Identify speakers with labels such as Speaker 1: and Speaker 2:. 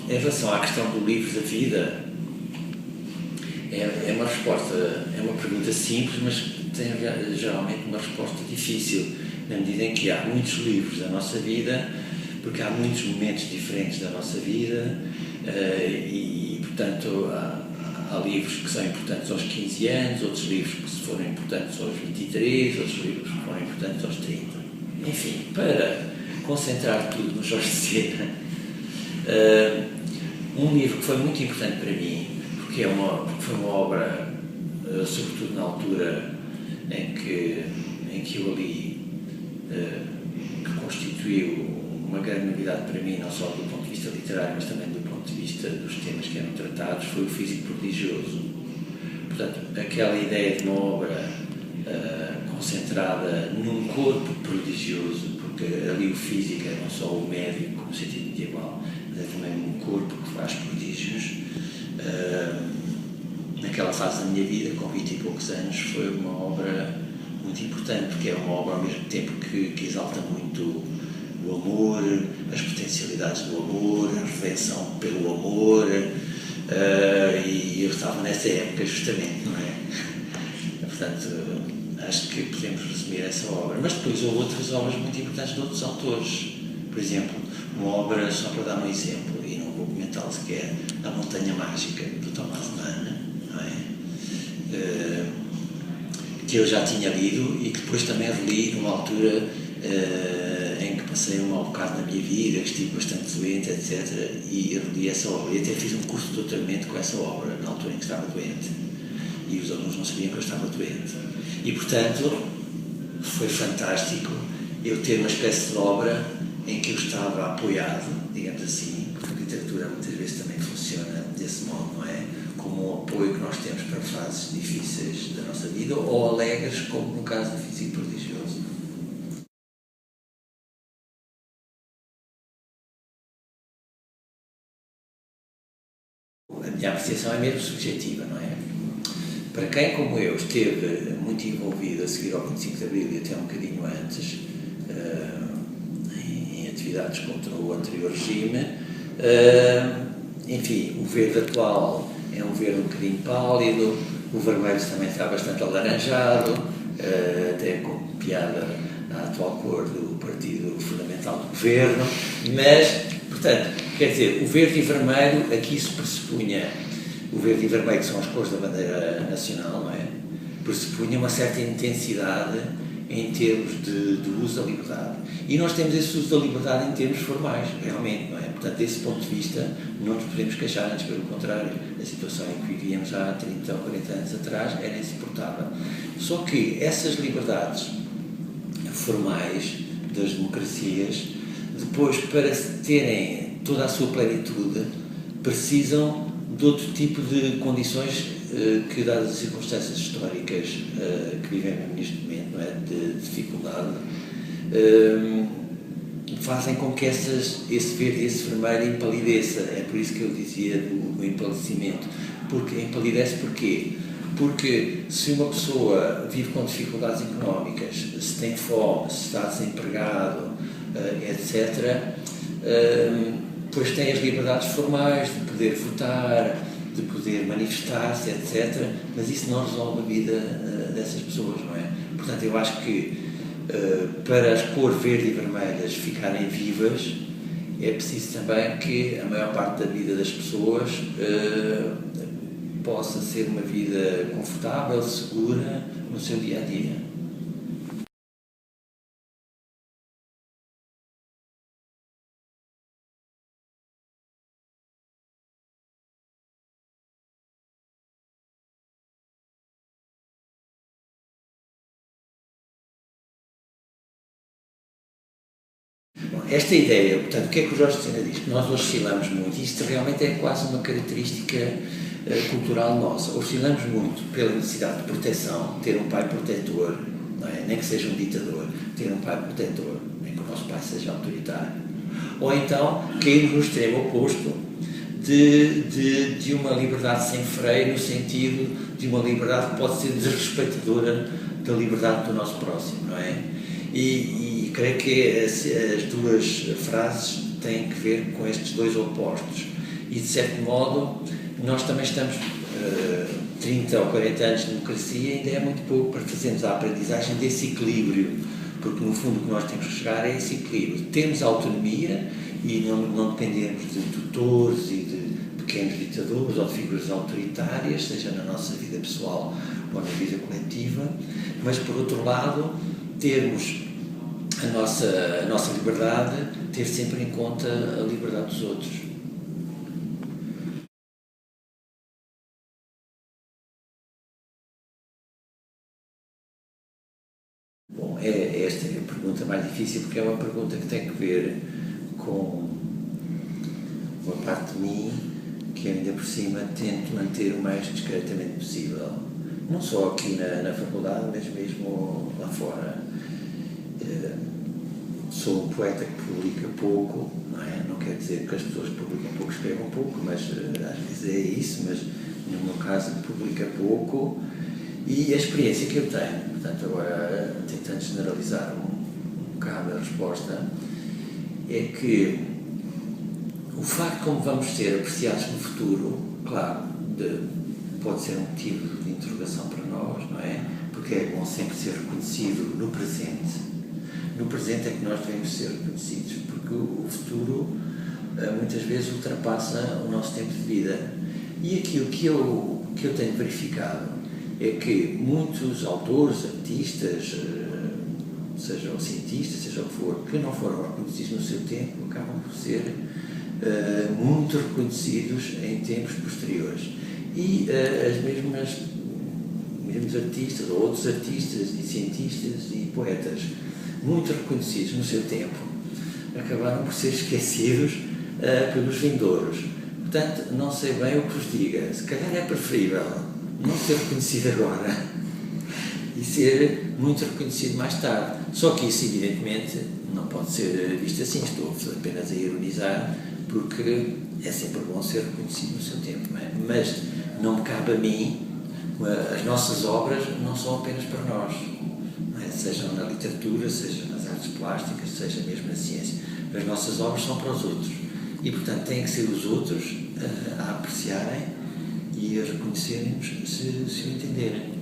Speaker 1: Em relação à questão do livro da vida, é uma resposta, é uma pergunta simples, mas tem geralmente uma resposta difícil, na medida em que há muitos livros da nossa vida, porque há muitos momentos diferentes da nossa vida, e portanto há livros que são importantes aos 15 anos, outros livros que foram importantes aos 23, outros livros que foram importantes aos 30. Enfim, para concentrar tudo no Jorge Sena, um livro que foi muito importante para mim, porque foi uma obra, sobretudo na altura em que eu a li, que constituiu uma grande novidade para mim, não só do ponto de vista literário, mas também do ponto de vista dos temas que eram tratados, foi o Físico Prodigioso. Portanto, aquela ideia de uma obra concentrada num corpo prodigioso, porque ali o físico é não só o médico, no sentido medieval, mas é também um corpo que faz prodígios. Naquela fase da minha vida, com 20 e poucos anos, foi uma obra muito importante, porque é uma obra ao mesmo tempo que exalta muito o amor, as potencialidades do amor, a redenção pelo amor, e eu estava nessa época justamente, não é? Portanto, acho que podemos resumir essa obra. Mas depois houve outras obras muito importantes de outros autores. Por exemplo, uma obra, só para dar um exemplo, e não vou comentá-lo sequer, A Montanha Mágica, do Thomas Mann, não é? Que eu já tinha lido e que depois também reli numa altura em que passei um mau bocado na minha vida, que estive bastante doente, etc. E reli essa obra. E até fiz um curso de doutoramento com essa obra, na altura em que estava doente. E os alunos não sabiam que eu estava doente. E, portanto, foi fantástico eu ter uma espécie de obra em que eu estava apoiado, digamos assim, porque a literatura muitas vezes também funciona desse modo, não é? Como um apoio que nós temos para fases difíceis da nossa vida, ou alegres, como no caso do Físico Prodigioso. A minha apreciação é mesmo subjetiva, não é? Para quem, como eu, esteve muito envolvido a seguir ao 25 de Abril e até um bocadinho antes, em atividades contra o anterior regime, enfim, o verde atual é um verde um bocadinho pálido, o vermelho também está bastante alaranjado, até com piada à atual cor do partido fundamental do governo, mas, portanto, quer dizer, o verde e vermelho, aqui se pressupunha, o verde e vermelho, que são as cores da bandeira nacional, não é? Pressupunha uma certa intensidade em termos de uso da liberdade. E nós temos esse uso da liberdade em termos formais, realmente, não é? Portanto, desse ponto de vista, não nos podemos queixar, antes pelo contrário, a situação em que vivíamos há 30 ou 40 anos atrás era insuportável. Só que essas liberdades formais das democracias, depois, para terem toda a sua plenitude, precisam de outro tipo de condições que, dadas as circunstâncias históricas que vivemos neste momento, não é? De dificuldade, fazem com que esse verde e esse vermelho empalideça. É por isso que eu dizia do empalidecimento. Porque empalidece porquê? Porque se uma pessoa vive com dificuldades económicas, se tem fome, se está desempregado, etc., pois tem as liberdades formais de poder votar, de poder manifestar-se, etc., mas isso não resolve a vida dessas pessoas, não é? Portanto, eu acho que para as cores verde e vermelhas ficarem vivas, é preciso também que a maior parte da vida das pessoas possa ser uma vida confortável, segura, no seu dia-a-dia. Esta ideia, portanto, o que é que o Jorge Sena diz? Que nós oscilamos muito, e isto realmente é quase uma característica cultural nossa. Oscilamos muito pela necessidade de proteção, ter um pai protetor, não é? Nem que seja um ditador, ter um pai protetor, nem que o nosso pai seja autoritário. Ou então, cair no extremo oposto de uma liberdade sem freio, no sentido de uma liberdade que pode ser desrespeitadora da liberdade do nosso próximo, não é? E creio que as duas frases têm que ver com estes dois opostos. E, de certo modo, nós também estamos 30 ou 40 anos de democracia, ainda é muito pouco para fazermos a aprendizagem desse equilíbrio, porque, no fundo, o que nós temos que chegar é esse equilíbrio. Temos autonomia e não dependemos de tutores e de pequenos ditadores ou de figuras autoritárias, seja na nossa vida pessoal ou na vida coletiva, mas, por outro lado, termos a nossa liberdade, ter sempre em conta a liberdade dos outros. Bom, esta é a pergunta mais difícil, porque é uma pergunta que tem que ver com uma parte de mim que ainda por cima tento manter o mais discretamente possível. Não só aqui na faculdade, mas mesmo lá fora. Sou um poeta que publica pouco, não é? Não quer dizer que as pessoas que publicam pouco escrevam pouco, mas às vezes é isso, mas no meu caso publica pouco. E a experiência que eu tenho, portanto, agora tentando generalizar um bocado a resposta, é que o facto de como vamos ser apreciados no futuro, claro, pode ser um motivo de interrogação para nós, não é? Porque é bom sempre ser reconhecido no presente. No presente é que nós devemos ser reconhecidos, porque o futuro muitas vezes ultrapassa o nosso tempo de vida. E aquilo que eu tenho verificado é que muitos autores, artistas, sejam cientistas, seja o que for, que não foram reconhecidos no seu tempo, acabam por ser muito reconhecidos em tempos posteriores. E mesmos artistas, ou outros artistas e cientistas e poetas, muito reconhecidos no seu tempo, acabaram por ser esquecidos pelos vindouros. Portanto, não sei bem o que vos diga. Se calhar é preferível não ser reconhecido agora e ser muito reconhecido mais tarde. Só que isso, evidentemente, não pode ser visto assim. Estou apenas a ironizar, porque é sempre bom ser reconhecido no seu tempo. Não é? Mas não me cabe a mim, as nossas obras não são apenas para nós. Sejam na literatura, seja nas artes plásticas, seja mesmo na ciência. As nossas obras são para os outros. E, portanto, têm que ser os outros a apreciarem e a reconhecerem-nos se o entenderem.